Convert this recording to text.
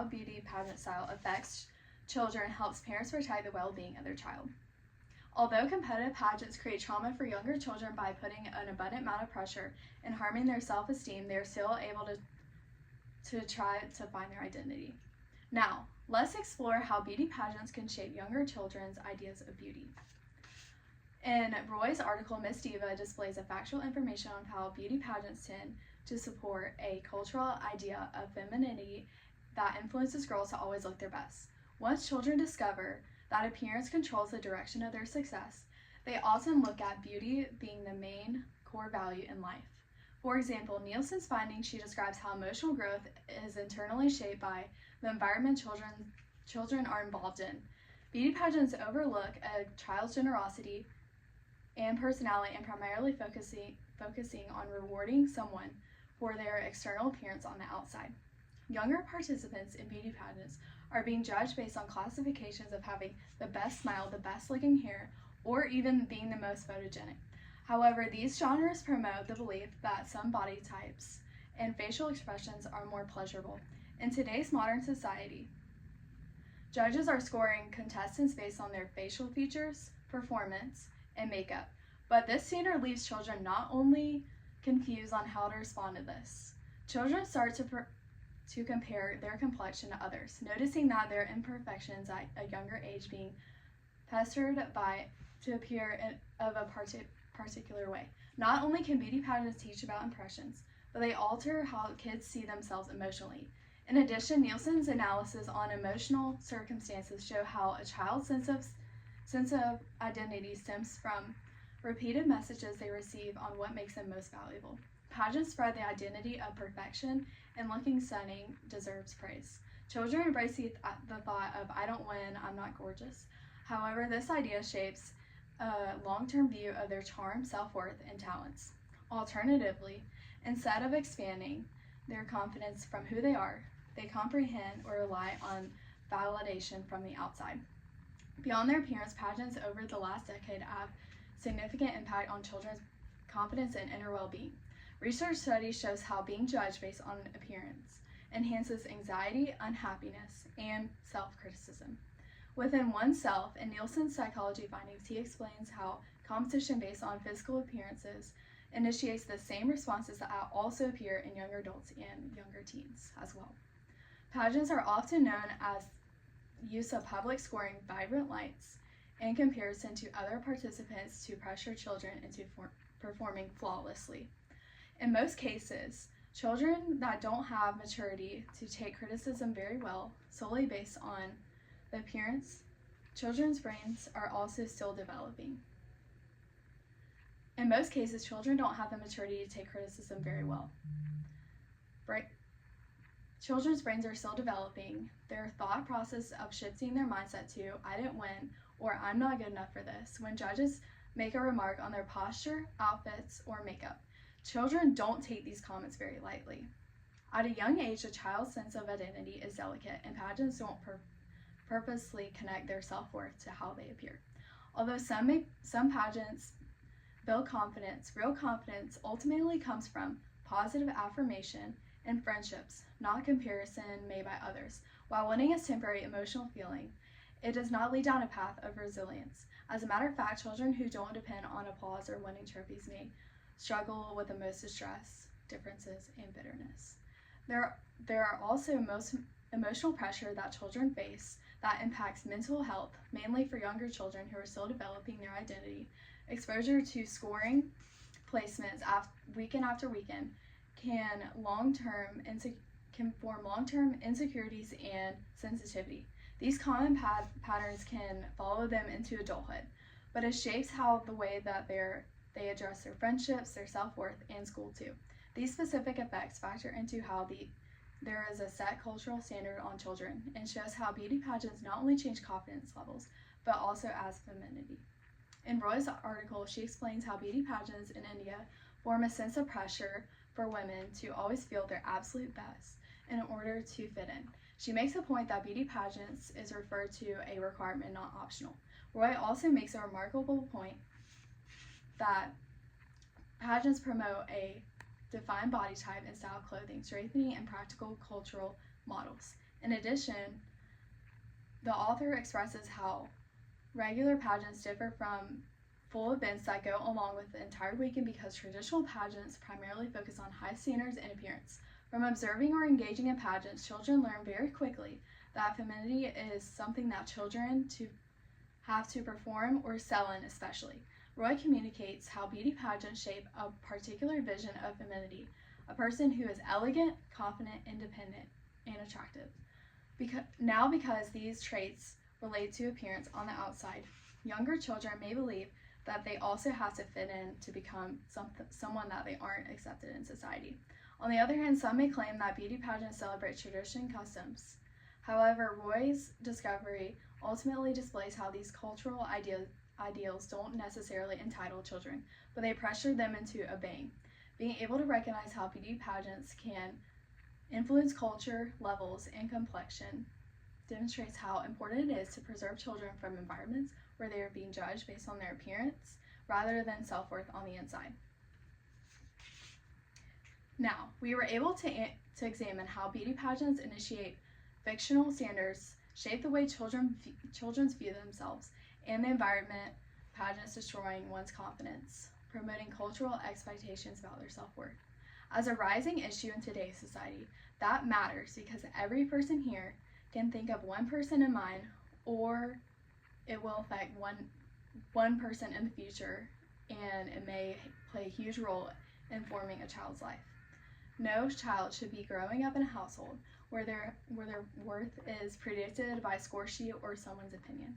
how a beauty pageant style affects children helps parents protect the well-being of their child. Although competitive pageants create trauma for younger children by putting an abundant amount of pressure and harming their self-esteem, they are still able to try to find their identity. Now, let's explore how beauty pageants can shape younger children's ideas of beauty. In Roy's article, Miss Diva displays a factual information on how beauty pageants tend to support a cultural idea of femininity that influences girls to always look their best. Once children discover that appearance controls the direction of their success, they often look at beauty being the main core value in life. For example, Nielsen's findings, she describes how emotional growth is internally shaped by the environment children are involved in. Beauty pageants overlook a child's generosity and personality and primarily focusing on rewarding someone for their external appearance on the outside. Younger participants in beauty pageants are being judged based on classifications of having the best smile, the best looking hair, or even being the most photogenic. However, these genres promote the belief that some body types and facial expressions are more pleasurable. In today's modern society, judges are scoring contestants based on their facial features, performance, and makeup. But this standard leaves children not only confused on how to respond to this. Children start to compare their complexion to others, noticing that their imperfections at a younger age being pestered to appear of a particular way. Not only can beauty pageants teach about impressions, but they alter how kids see themselves emotionally. In addition, Nielsen's analysis on emotional circumstances show how a child's sense of identity stems from repeated messages they receive on what makes them most valuable. Pageants spread the identity of perfection, and looking stunning deserves praise. Children embrace the thought of, I don't win, I'm not gorgeous. However, this idea shapes a long-term view of their charm, self-worth, and talents. Alternatively, instead of expanding their confidence from who they are, they comprehend or rely on validation from the outside. Beyond their appearance, pageants over the last decade have significant impact on children's confidence and inner well-being. Research studies shows how being judged based on appearance enhances anxiety, unhappiness, and self-criticism within oneself. In Nielsen's psychology findings, he explains how competition based on physical appearances initiates the same responses that also appear in younger adults and younger teens as well. Pageants are often known as use of public scoring vibrant lights in comparison to other participants to pressure children into performing flawlessly. In most cases, children that don't have maturity to take criticism very well, solely based on the appearance, children's brains are also still developing. In most cases, children don't have the maturity to take criticism very well. Children's brains are still developing. Their thought process of shifting their mindset to, I didn't win, or I'm not good enough for this, when judges make a remark on their posture, outfits, or makeup. Children don't take these comments very lightly. At a young age, a child's sense of identity is delicate, and pageants don't purposely connect their self-worth to how they appear. Although some pageants build confidence, real confidence ultimately comes from positive affirmation and friendships, not comparison made by others. While winning is temporary emotional feeling, it does not lead down a path of resilience. As a matter of fact, children who don't depend on applause or winning trophies may struggle with the most distress, differences, and bitterness. There are also emotional pressure that children face that impacts mental health, mainly for younger children who are still developing their identity. Exposure to scoring placements weekend after weekend can form long-term insecurities and sensitivity. These common patterns can follow them into adulthood, but it shapes the way that they address their friendships, their self-worth, and school too. These specific effects factor into how there is a set cultural standard on children, and shows how beauty pageants not only change confidence levels, but also as femininity. In Roy's article, she explains how beauty pageants in India form a sense of pressure for women to always feel their absolute best in order to fit in. She makes a point that beauty pageants is referred to a requirement, not optional. Roy also makes a remarkable point that pageants promote a defined body type and style of clothing, strengthening and practical cultural models. In addition, the author expresses how regular pageants differ from full events that go along with the entire weekend because traditional pageants primarily focus on high standards and appearance. From observing or engaging in pageants, children learn very quickly that femininity is something that children have to perform or sell in especially. Roy communicates how beauty pageants shape a particular vision of femininity, a person who is elegant, confident, independent, and attractive. Because these traits relate to appearance on the outside, younger children may believe that they also have to fit in to become someone that they aren't accepted in society. On the other hand, some may claim that beauty pageants celebrate tradition and customs. However, Roy's discovery ultimately displays how these cultural ideals don't necessarily entitle children, but they pressure them into obeying. Being able to recognize how beauty pageants can influence culture, levels, and complexion demonstrates how important it is to preserve children from environments where they are being judged based on their appearance rather than self-worth on the inside. Now, we were able to examine how beauty pageants initiate fictional standards, shape the way children view themselves, and the environment pageants destroying one's confidence, promoting cultural expectations about their self-worth. As a rising issue in today's society, that matters because every person here can think of one person in mind, or it will affect one person in the future, and it may play a huge role in forming a child's life. No child should be growing up in a household where their worth is predicted by a score sheet or someone's opinion.